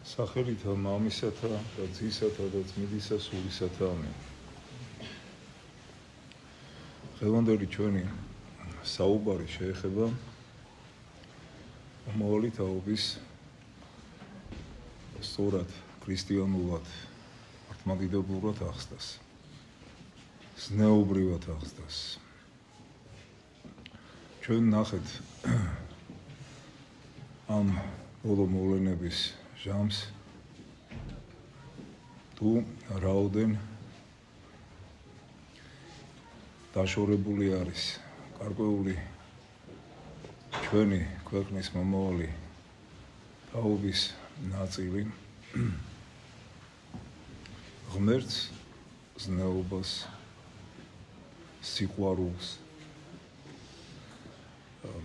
სახელითა მამისათა და ძისათა და ძმიდისა სულისათა ამენ. დღევანდელი ჩვენი საუბარი შეეხება მომავალი თაობის სწორად ქრისტიანულად მართლმადიდებლურად აღზრდას, ზნეობრივად აღზრდას. ჩვენ ნახეთ ამ ბოლო მოვლენების ჟამს თუ რაოდენ დაშორებული არის გარკვეული ჩვენი ქვეყნის მომავალი თაობის ნაწილი ღმერთს, ზნეობას, სიყვარულს.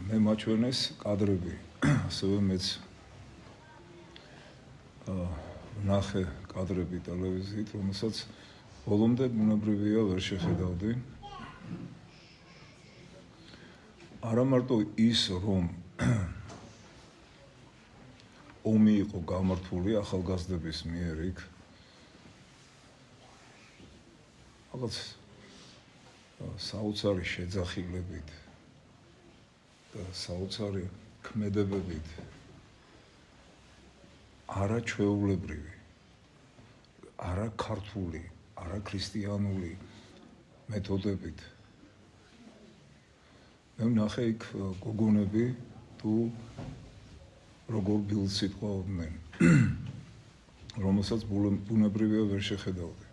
მე მაჩვენეს კადრები, ასევე მეც ნახე კადრები ტელევიზიით, რომელსაც ბოლომდე ბუნებრივია ვერ შეხედავდი. არა მარტო ის, რომ ომი იყო გამართული ახალგაზრდების მიერ იქ, რაღაც საოცარი შეძახილებით და საოცარი ქმედებებით, არა ჩვეულებრივი, არა ქართული, არა ქრისტიანული მეთოდებით. მე ვნახე იქ გოგონები თუ როგორ ბილდს იტყვაობდნენ, რომელსაც ბუნებრივია ვერ შეხედავდი.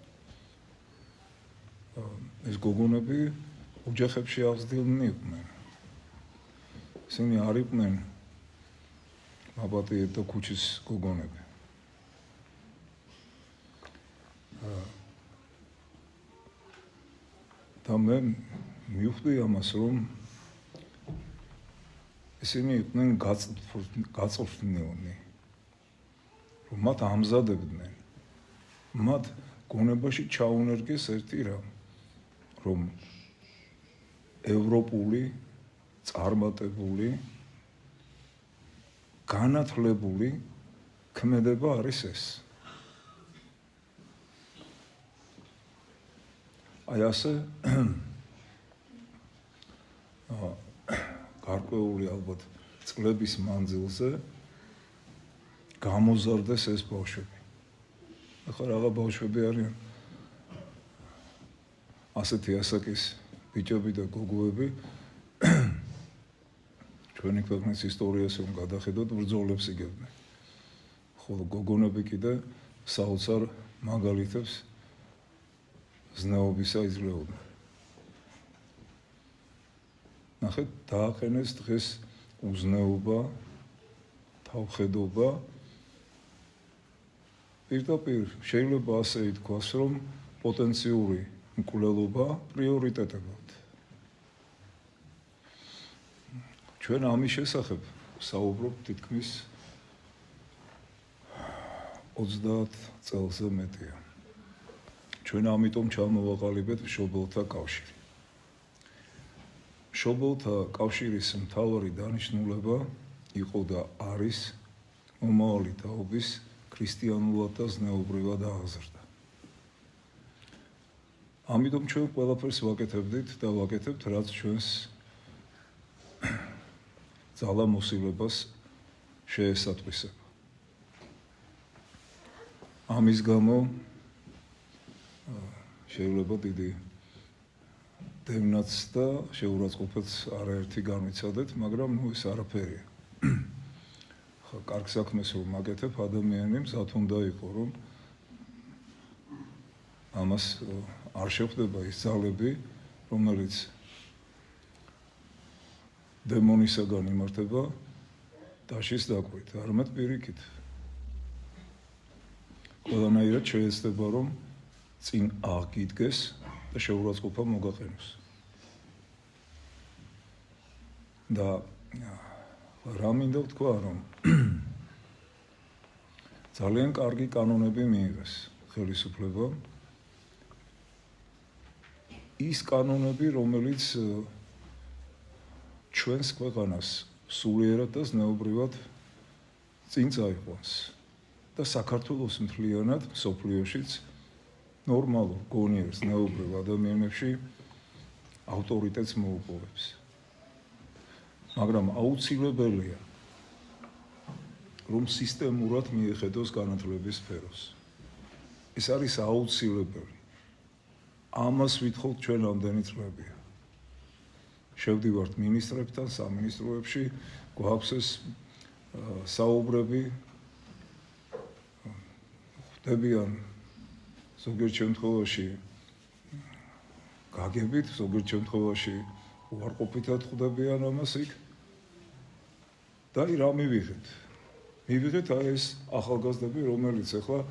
ეს გოგონები ოჯახებში აღზრდილნი იყვნენ. ისინი არ იყვნენ მაპატიეთ და ქუჩის გოგონები. და მე მივხვდი ამას, რომ ისინი იყვნენ გაწვრთნილნი, რომ მათ ამზადებდნენ, მათ გონებაში ჩაუნერგეს ერთი რამ, რომ ევროპული, წარმატებული, განათლებული ქმედება არის ეს. აი ასე გარკვეული ალბათ წლების მანძილზე გამოზარდეს ეს ბავშვები. ახლა რაღა ბავშვები არიან ასეთი ასაკის ბიჭები და გოგოები, ჩვენი ქვეყნის ისტორიას რომ გადახედოთ, ბრძოლებს იგებდნენ. ხოლო გოგონები კიდე საოცარ მაგალითებს ზნეობისა იძლეოდნენ. ნახეთ, დააყენეს დღეს უზნეობა, თავხედობა. პირდაპირ შეიძლება ასე ითქვას, რომ პოტენციური მკვლელობა პრიორიტეტებად. ჩვენ ამის შესახებ საუბრობთ თითქმის 30 წელზე მეტია. ჩვენ ამიტომ ჩამოვაყალიბეთ მშობელთა კავშირი. მშობელთა კავშირის მთავარი დანიშნულება იყო და არის მომავალი თაობის ქრისტიანულად და ზნეობრივად აღზრდა. ამიტომ ჩვენ ყველაფერს ვაკეთებდით და ვაკეთებთ, რაც ჩვენს ძალამოსილებას შეესატყვისება. ამის გამო შეიძლება დიდი დევნაც და შეურაცხყოფაც არაერთი განვიცადეთ, მაგრამ ეს არაფერია. ხა კარგ საქმეს რომ მაკეთებ, ადამიანი მზად უნდა იყო, რომ ამას არ შეხვდება ის ძალები, რომელიც დემონისაგან იმართება დაშის დაკვით, არამედ პირიქით. ყველანაირად შეეცდება, რომ წინ აღგიდგეს და შეურაცხყოფა მოგაყენოს. და რა მინდა ვთქვა, რომ ძალიან კარგი კანონები მიიღეს ხელისუფლებამ. ის კანონები, რომელიც ჩვენს ქვეყანას სულიერად და ზნეობრივად წინ წაიყვანს და საქართველოს მთლიანად მსოფლიოშიც ნორმალურ, გონიერ, ზნეობრივ ადამიანებში ავტორიტეტს მოუპოვებს. მაგრამ აუცილებელია რომ სისტემურად მიეხედოს განათლების სფეროს. ეს არის აუცილებელი. ამას ვითხოვთ ჩვენ ამდენი წლებია. შევდივართ მინისტრებთან, სამინისტროებში, გვაქვს ეს საუბრები, ხდებიან ზოგიერთ შემთხვევაში გაგებით, ზოგიერთ შემთხვევაში უარყოფითად ხდებიან ამას იქ. და რა მივიღეთ? მივიღეთ აი ეს ახალგაზრდები, რომელიც ახლა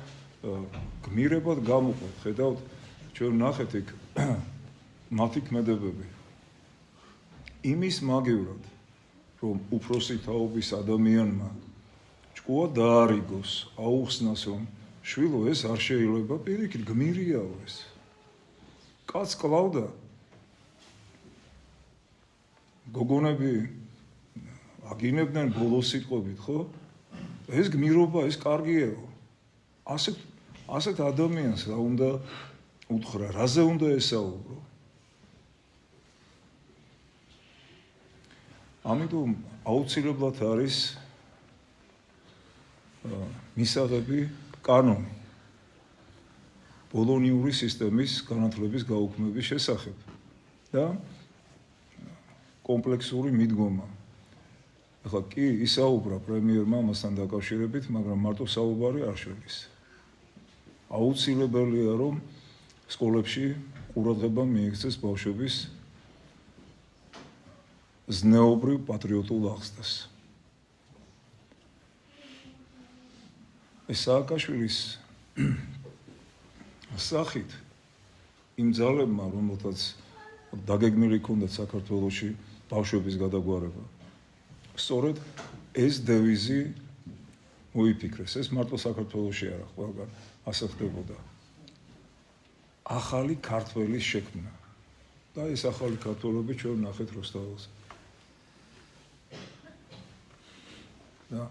გმირებად გამოყვეთ. ხედავთ, ჩვენ ნახეთ იქ მათი ქმედებები. იმის მაგივრად, რომ უფროსი თაობის ადამიანმა ჭკუა დაარიგოს, აუხსნას, რომ შვილო ეს არ შეიძლება, პირიქით გმირიაო ეს. კაც კლავდა. გოგონები აგინებდნენ ბოლოს სიტყვებით, ხო? ეს გმირობა, ეს კარგიაო. ასეთ ადამიანს რა უნდა უთხრა, რაზე უნდა ესაუბრო? ამიტომ აუცილებლად არის მისაღები კანონი ბოლონიური სისტემის განათლების გაუქმების შესახებ და კომპლექსური მიდგომა. ახლა კი ისაუბრა პრემიერმა ამასთან დაკავშირებით, მაგრამ მარტო საუბარი არ შედის. აუცილებელია რომ სკოლებში ყურადღება მიექცეს ბავშვების ზნეობრივ პატრიოტულ აღზრდას. ეს სააკაშვილის სახით იმ ძალებმა, რომელთაც დაგეგმილი ჰქონდათ საქართველოში ბავშვების გადაგვარება, სწორედ ეს დევიზი მოიფიქრეს. ეს მარტო საქართველოში არა, ყველგან ასე ხდებოდა. ახალი ქართველის შექმნა. და ეს ახალი ქართველები ჩვენ ნახეთ როსტაველზე. და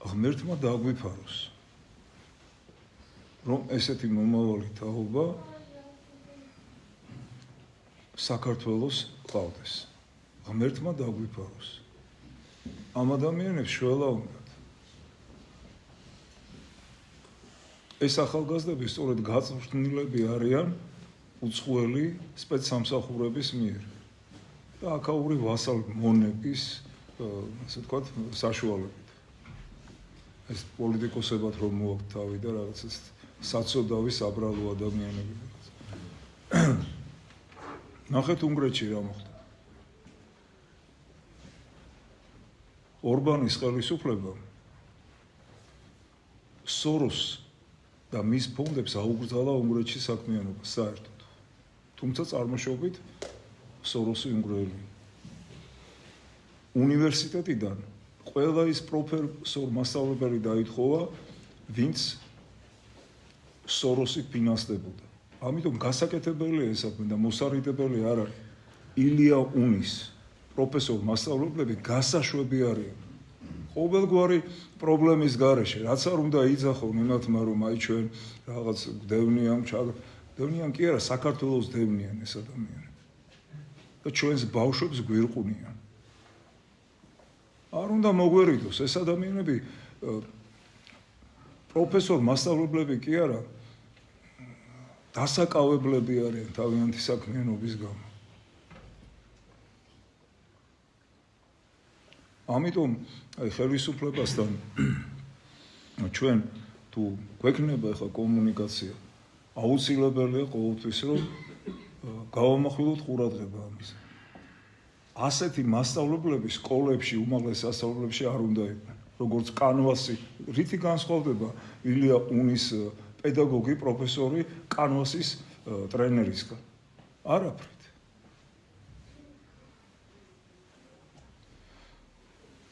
ღმერთმა დაგვიფაროს, რომ ესეთი მომავალი თაობა საქართველოს ყავდეს. ღმერთმა დაგვიფაროს. ამ ადამიანებს შველა უნდათ. ეს ახალგაზრდები სწორედ გაწვრთნილები არიან უცხოელი სპეცსამსახურების მიერ და აქაური ვასალ მონების, ასე ვთქვათ, საშუალებით. ეს პოლიტიკოსებად რომ მოაქვთ თავი და რაღაც ეს საწოდავი საბრალო ადამიანები. ნახეთ უნგრეთში რა მოხდა. ორბანის ხელისუფლებამ სოროს და მის ფონდებს აუგრძალა უნგრეთში საქმიანობა საერთოდ. თუმცა წარმოშობით სოროსი უნგრელი. უნივერსიტეტიდან ყველა ის პროფესორ მასწავლებელი დაითხოვა, ვინც სოროსი ფინანსდებოდა. ამიტომ გასაკეთებელია ეს საქმე და მოსარიდებელი არ არის. ილია უნის პროფესორ მასწავლებლები გასაშვები არიან. ყოველგვარი პრობლემის გარეშე, რაც არ უნდა იძახონ იმათმა, რომ აი ჩვენ რაღაც გდევნიან, დევნიან კი არა, საქართველოს დევნიან ეს ადამიანები. და ჩვენს ბავშვებს გვირყვნიან. არ უნდა მოგვერიდოს ეს ადამიანები პროფესორ მასწავლებლები კი არა, დასაკავებლები არიან თავიანთი საქმიანობის გამო. ამიტომ აი ხელისუფლებასთან ჩვენ თუ გვექნება ახლა კომუნიკაცია, აუცილებელია ყოველთვის რომ გავამახვილოთ ყურადღება ამაზე. ასეთი მასწავლებლები სკოლებში, უმაღლეს სასწავლებლებში არ უნდა იყვნენ. როგორც კანვასი, რითი განსხვავდება ილია უნის პედაგოგი, პროფესორი კანვასის ტრენერისგან? არაფრით.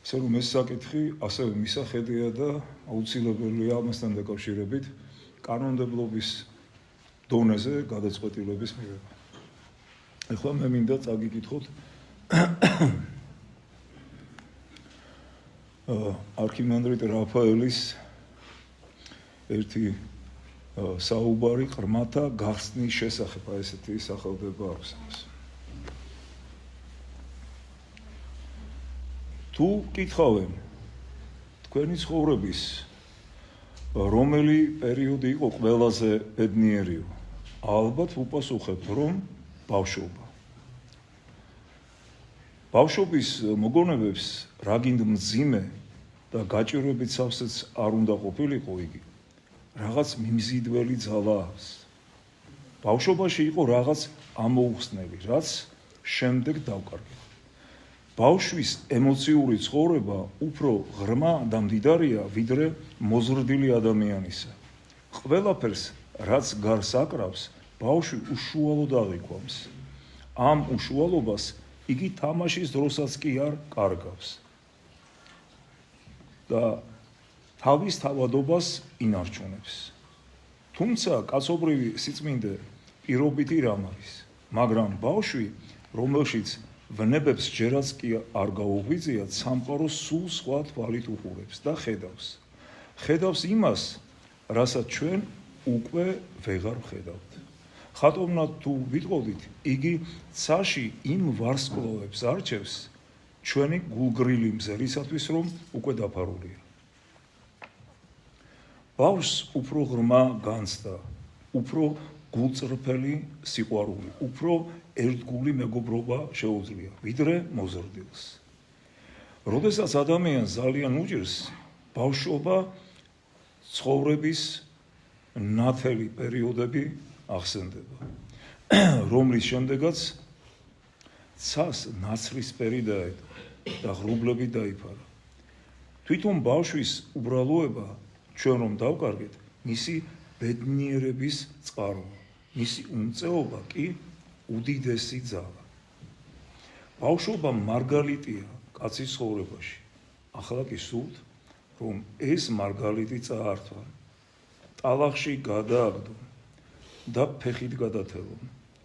ესე რომ ეს საკითხი ასევე მისახედია და აუცილებელია ამასთან დაკავშირებით კანონმდებლობის დონეზე გადაწყვეტილების მიღება. ეხლა მე მინდა წაგიკითხოთ არქიმანდრიტ რაფაელის ერთი საუბარი ყრმათა გახსნის შესახებ, აი ესეთი სახელდება აქვს ამას. თუ კითხავენ თქვენი ცხოვრების რომელი პერიოდი იყო ყველაზე ბედნიერი, ალბათ უპასუხებთ, რომ ბავშვობა. ბავშვობის მოგონებებს რაგინდ მძიმე და გაჭირვებით სავსეც არ უნდა ყოფილიყო იგი. რაღაც მიმზიდველი ძალა აქვს. ბავშვობაში იყო რაღაც ამოუხსნელი, რაც შემდეგ დავკარგეთ. ბავშვის ემოციური ცხოვრება უფრო ღრმა და მდიდარია, ვიდრე მოზრდილი ადამიანისა. ყველაფერს, რაც გარს აკრავს, ბავშვი უშუალოდ აღიქვამს. ამ უშუალობას იგი თამაშის დროსაც კი არ კარგავს. და თავის თავადობას ინარჩუნებს. თუმცა კაცობრივი სიწმინდე პირობითი რამ არის, მაგრამ ბავშვი, რომელშიც ვნებებს ჯერაც კი არ გაუღვიძიათ, სამყაროს სულ სხვა თვალით უყურებს და ხედავს. ხედავს იმას, რასაც ჩვენ უკვე ვეღარ ვხედავთ. ხატოვნად თუ ვიტყოდით, იგი ცაში იმ ვარსკვლავებს არჩევს, ჩვენი გულგრილი მზერისათვის, რომ უკვე დაფარულია. ბავშვს უფრო ღრმა განცდა, უფრო გულწრფელი სიყვარული, უფრო ერთგული მეგობრობა შეუძლია, ვიდრე მოზრდილს. როდესაც ადამიანს ძალიან უჭირს, ბავშვობა ცხოვრების ნათელი პერიოდები ახსენდება, რომლის შემდეგაც ცას ნაცრისფერი დაედო და ღრუბლები დაიფარა. თვითონ ბავშვის უბრალოება, ჩვენ რომ დავკარგეთ, მისი ბედნიერების წყაროა, მისი უმწეობა კი უდიდესი ძალა. ბავშვობა მარგალიტია კაცის ცხოვრებაში. ახლა კი სურთ, რომ ეს მარგალიტი წაართვა, ტალახში გადააგდონ და ფეხით გადათელონ,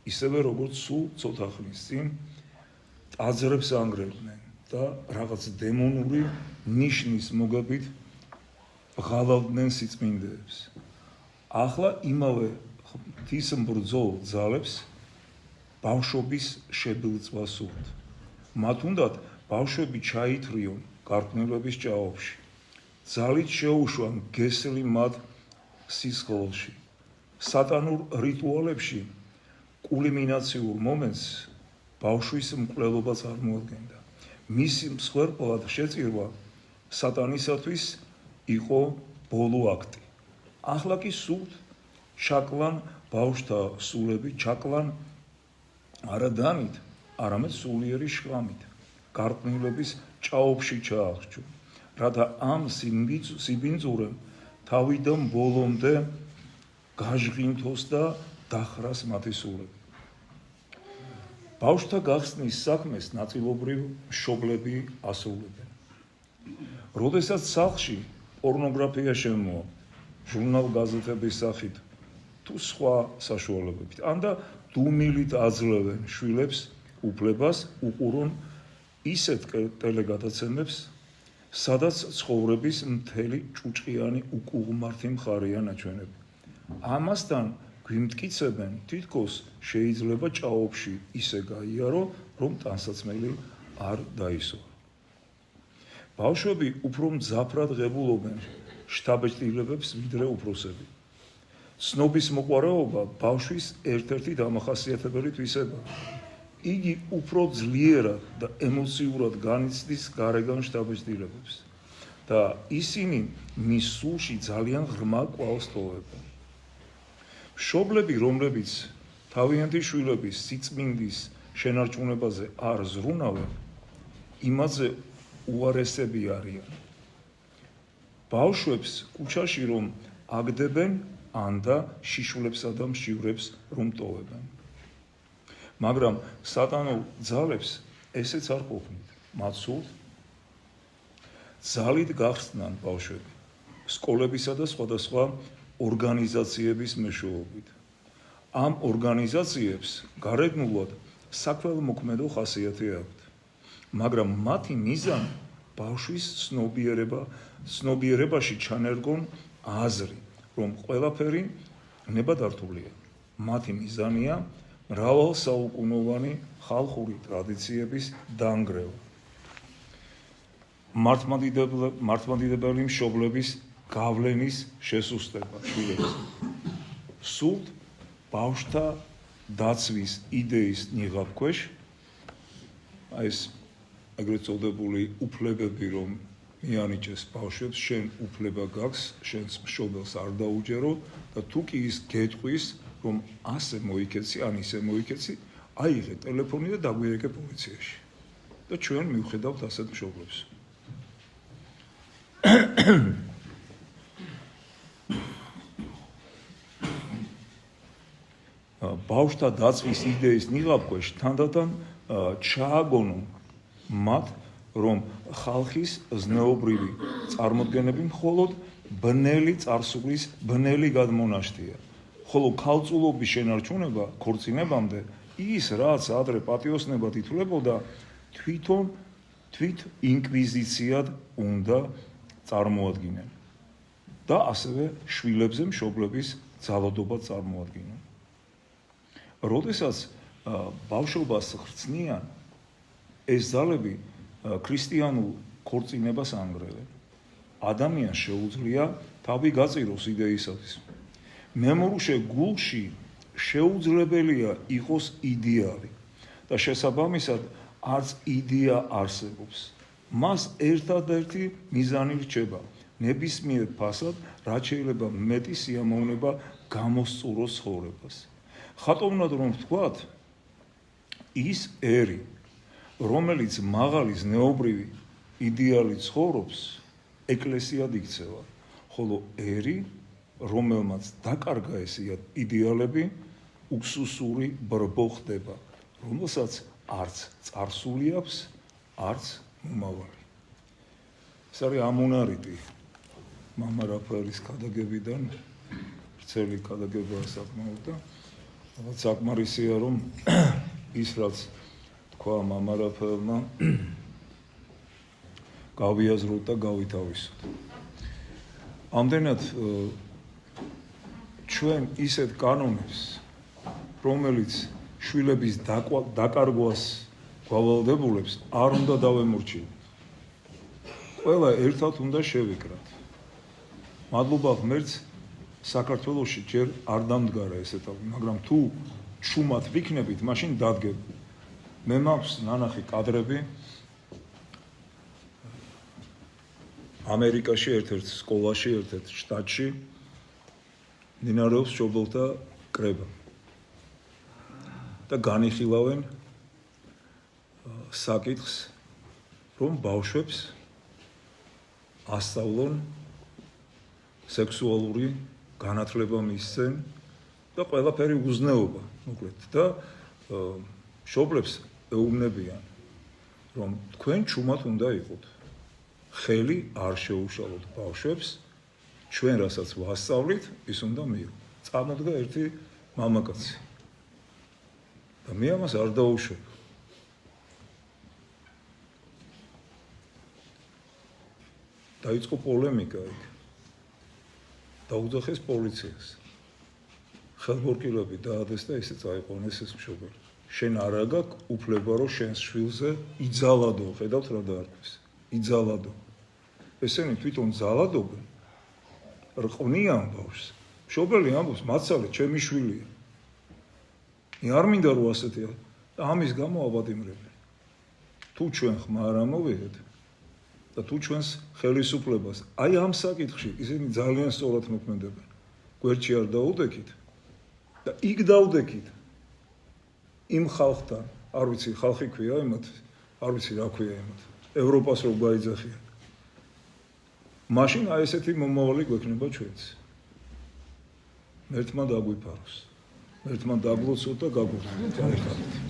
ისევე როგორც სულ ცოტა ხნის წინ ტაძრებს ანგრევდნენ და რაღაც დემონური ნიშნის მოგებით ღალავდნენ სიწმინდეებს. ახლა იმავე ღვთის მბრძოლ ძალებს ბავშვობის შებილწვა სურთ. მათ უნდათ ბავშვები ჩაითრიონ გარყვნილების ჭაობში, ძალით შეუშვან გესლი მათ სისხლში. სატანურ რიტუალებში კულმინაციურ მომენტს ბავშვის მკვლელობა წარმოადგენდა. მისი მსხვერპლად შეწირვა სატანისათვის იყო ბოლო აქტი. ახლა კი სურთ ჩაკლან ბავშვთა სულები, ჩაკლან არა დანით, არამედ სულიერი შხამით, გარყვნილების ჭაობში ჩააღწიონ, რათა ამ სიბინძურემ თავიდან ბოლომდე გაჟღინთოს და დახრას მათი სულები. ბავშვთა გახსნის საქმეს ნაწილობრივ მშობლები ასრულებენ. როდესაც სახლში პორნოგრაფია შემოაქვთ, ჟურნალ-გაზეთების სახით თუ სხვა საშუალებებით, ან და დუმილით აძლევენ შვილებს უფლებას უყურონ ისეთ ტელეგადაცემებს, სადაც ცხოვრების მთელი ჭუჭყიანი უკუღმართი მხარეა ნაჩვენები. ამასთან გვიმტკიცებენ, თითქოს შეიძლება ჭაობში ისე გაიარო, რომ ტანსაცმელი არ დაისვა. ბავშვები უფრო მძაფრად ღებულობენ შთაბეჭდილებებს, ვიდრე უფროსები. ცნობის მოყვარეობა ბავშვის ერთ-ერთი დამახასიათებელი თვისებაა. იგი უფრო ძლიერად და ემოციურად განიცდის გარეგან შთაბეჭდილებებს და ისინი მის სულში ძალიან ღრმა კვალს ტოვებენ. მშობლები, რომლებიც თავიანთი შვილების სიწმინდის შენარჩუნებაზე არ ზრუნავენ, იმაზე უარესები არიან. ბავშვებს კუჩაში რომ აგდებენ, ან და შიშვლებსა და მშივრებს რომ ტოვებენ. მაგრამ სატანურ ძალებს ესეც არ ყოფნით. მათ სურთ ძალით გახსნან ბავშვები სკოლებისა და სხვადასხვა ორგანიზაციების მეშვეობით. ამ ორგანიზაციებს გარეგნულად საქველმოქმედო ხასიათი აქვთ, მაგრამ მათი მიზანი ბავშვის ცნობიერებაში ჩანერგონ აზრი, რომ ყველაფერი ნებადართულია. მათი მიზანია მრავალსაუკუნოვანი ხალხური ტრადიციების დანგრევა. მართლმადიდებელი მშობლების გავლენის შესუსტება შვილებს. სულთ ბავშვთა დაცვის იდეის ნიღაბქვეშ, აი ეს ეგრეთ წოდებული უფლებები, რომ მიანიჭეს ბავშვებს, შენ უფლება გაქვს, შენს მშობელს არ დაუჯერო და თუ კი ის გეტყვის, რომ ასე მოიქეცი, ან ისე მოიქეცი, აიღე ტელეფონი და დაგვირეკე პოლიციაში. და ჩვენ მივხედავთ ასეთ მშობლებს. ბავშვთა დაცვის იდეის ნიღაბქვეშ თანდათან ჩააგონო მათ, რომ ხალხის ზნეობრივი წარმოდგენები მხოლოდ ბნელი წარსულის ბნელი გადმონაშთია, ხოლო ქალწულობის შენარჩუნება ქორწინებამდე ის, რაც ადრე პატიოსნებად ითვლებოდა, თვით ინკვიზიციად უნდა წარმოადგინენ და ასევე შვილებზე მშობლების ძალადობა წარმოადგინენ. როდესაც ბავშვობას ხრწნიან, ეს ძალები ქრისტიანულ ქორწინებას ანგრევენ. ადამიანს შეუძლია თავი გაწიროს იდეისათვის. მემორუშე გულში შეუძლებელია იყოს იდეალი და შესაბამისად არც იდეა არსებობს. მას ერთადერთი მიზანი რჩება ნებისმიერ ფასად, რაც შეიძლება მეტი სიამოვნება გამოსწუროს ცხოვრებას. ხატოვნად რომ ვთქვათ, ის ერი, რომელიც მაღალი ზნეობრივი იდეალი ცხოვრობს, ეკლესიად იქცევა, ხოლო ერი, რომელმაც დაკარგა ეს იდეალები, უსუსური ბრბო ხდება, რომელსაც არც წარსული აქვს, არც მომავალი. ეს არის ამუნარიტი მამა რაფაელის ქადაგებიდან, ვრცელი ქადაგებაა საკმაოდ და საკმარისია, რომ ის რაც თქვა მამა რაფაელმა გავიაზროთ და გავითავისოთ. ამდენად ჩვენ ისეთ კანონებს, რომელიც შვილების დაკარგვას გვავალდებულებს, არ უნდა დავემორჩილოთ. ყველა ერთად უნდა შევიკრათ. მადლობა ღმერთს, საქართველოში ჯერ არ დამდგარა ეს ეტაპი, მაგრამ თუ ჩუმად ვიქნებით, მაშინ დადგება. მე მაქვს ნანახი კადრები ამერიკაში ერთ-ერთ სკოლაში, ერთ-ერთ შტატში მინარევს მშობელთა კრება და განიხილავენ საკითხს, რომ ბავშვებს ასწავლონ სექსუალური განათლება მისცენ და ყველაფერი უზნეობა, მოკლედ და მშობლებს ეუბნებიან, რომ თქვენ ჩუმად უნდა იყოთ. ხელი არ შეუშალოთ ბავშვებს, ჩვენ რასაც ვასწავლით, ის უნდა მიიღო. წამოდგა ერთი მამაკაცი და მე ამას არ დაუშვებ. დაიწყო პოლემიკა იქ. დაუძახეს პოლიციას. ხელბორკილები დაადეს და ისე წაიყვანეს ეს მშობელი. შენ არ აგაქვს უფლება, რომ შენს შვილზე იძალადო, ხედავთ რა დაარქვეს. იძალადო. ესენი თვითონ ძალადობენ, რყვნიან ბავშვს. მშობელი ამბობს, მაცალე, ჩემი შვილია. არ მინდა რომ ასეთია და ამის გამო აბადიმრებენ. თუ ჩვენ ხმა არ ამოვიღეთ და თუ ჩვენს ხელისუფლებას აი ამ საკითხში ისინი ძალიან სწორად მოქმედებენ. გვერდში არ დაუდექით და იქ დაუდექით იმ ხალხთან, არ ვიცი, ხალხი ქვია იმათ, არ ვიცი რა ქვია იმათ, ევროპას რო გაიძახიან. მაშინ აი ესეთი მომავალი გვექნება ჩვენც. ერთმა დაგვიფაროს. ერთმა დაგლოცოთ და გაგვირთვით.